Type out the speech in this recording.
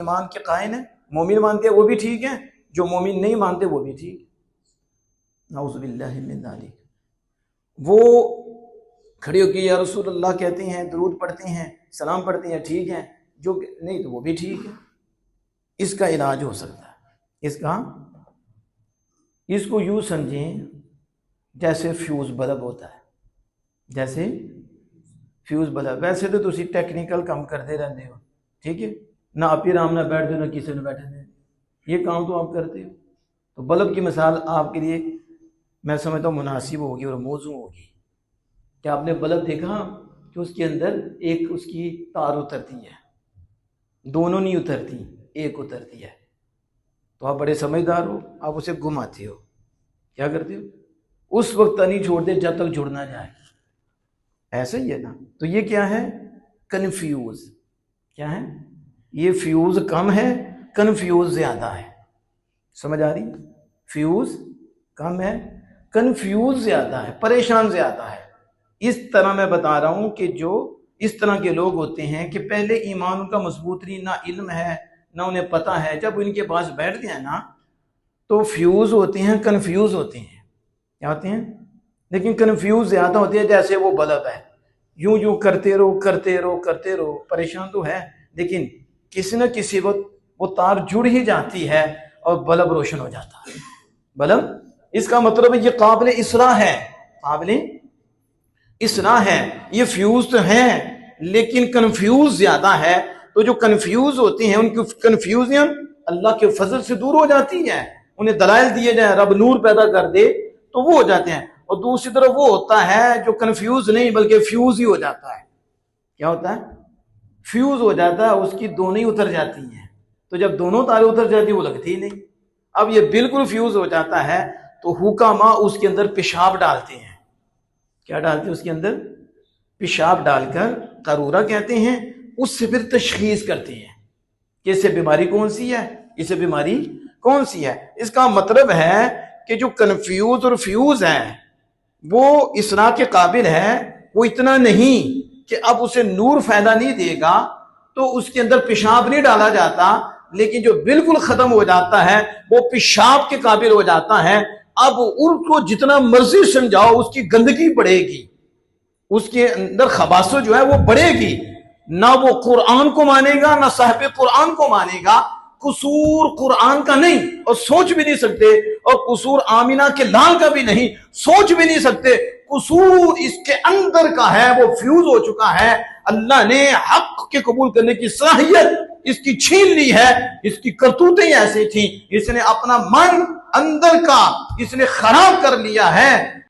ईमान के कायन है, मोमिन मानते हैं वो भी ठीक है, जो मोमिन नहीं मानते वो भी ठीक। नाउज़ुबिल्लाहि मिन ज़ालिक। वो खड़ी होकर या रसूल अल्लाह कहते हैं, दरूद पढ़ते हैं, सलाम पढ़ते हैं, ठीक है, जो नहीं तो वो भी ठीक है। इसका इलाज हो सकता है। इसको यूँ समझें जैसे फ्यूज़ बल्ब होता है, जैसे फ्यूज़ बल्ब। वैसे तो तुसी टेक्निकल काम करते रहते हो, ठीक है ना, आप ही आराम ना बैठते हो ना किसी ने बैठे, ये काम तो आप करते हो। तो बल्ब की मिसाल आपके लिए मैं समझता हूँ मुनासिब होगी और मौजू होगी। क्या आपने बल्ब देखा कि उसके अंदर एक उसकी तार उतरती है, दोनों नहीं उतरती, एक उतरती है। तो आप बड़े समझदार हो, आप उसे घुमाते हो, क्या करते हो, उस वक्त नहीं छोड़ते जब तक जुड़ ना जाए। ऐसा ही है ना। तो ये क्या है, कन्फ्यूज। क्या है ये, फ्यूज कम है, कन्फ्यूज ज्यादा है। समझ आ रही, फ्यूज कम है, कन्फ्यूज ज्यादा है, परेशान ज्यादा है। इस तरह मैं बता रहा हूं कि जो इस तरह के लोग होते हैं कि पहले ईमान उनका मजबूत नहीं, ना इल्म है ना उन्हें पता है, जब इनके पास बैठ गया ना तो फ्यूज होते हैं, कन्फ्यूज होते हैं। क्या होते हैं, लेकिन कन्फ्यूज ज्यादा होते हैं। जैसे वो बल्ब है, यूं यूं करते रहो करते रहो करते रहो, परेशान तो है, लेकिन किसी न किसी वक्त वो तार जुड़ ही जाती है और बल्ब रोशन हो जाता है। बल्ब, इसका मतलब ये काबिल इसलाह है, काबिल इसलाह है। ये फ्यूज तो है लेकिन कंफ्यूज ज्यादा है। तो जो कंफ्यूज होते हैं उनकी कंफ्यूजन अल्लाह के फजल से दूर हो जाती है। उन्हें दलाइल दिए जाए, रब नूर पैदा कर दे तो वो हो जाते हैं। और दूसरी तरफ वो होता है जो कंफ्यूज नहीं बल्कि फ्यूज ही हो जाता है। क्या होता है, फ्यूज हो जाता है, उसकी दोनों ही उतर जाती हैं। तो जब दोनों तारें उतर जाती है वो लगती ही नहीं। अब ये बिल्कुल फ्यूज हो जाता है तो हुकामा उसके अंदर पेशाब डालते हैं। क्या डालते हैं उसके अंदर, पेशाब डालकर, करूरा कहते हैं, उससे फिर तशखीस करते हैं कि इससे बीमारी कौन सी है, इससे बीमारी कौन सी है। इसका मतलब है कि जो कंफ्यूज और फ्यूज है वो इसरार के काबिल है। वो इतना नहीं कि अब उसे नूर फायदा नहीं देगा तो उसके अंदर पेशाब नहीं डाला जाता, लेकिन जो बिल्कुल खत्म हो जाता है वो पेशाब के काबिल हो जाता है। अब उनको जितना मर्जी समझाओ उसकी गंदगी बढ़ेगी, उसके अंदर खबासो जो है वो बढ़ेगी। ना वो कुरान को मानेगा ना साहिब कुरान को मानेगा। कसूर कुरान का नहीं और सोच भी नहीं सकते, और कसूर आमिना के लाल का भी नहीं, सोच भी नहीं सकते। कसूर इसके अंदर का है, वो फ्यूज हो चुका है। अल्लाह ने हक के कबूल करने की सलाहियत इसकी छीन ली है। इसकी करतूतें ऐसी थी, इसने अपना मन अंदर का इसने खराब कर लिया है।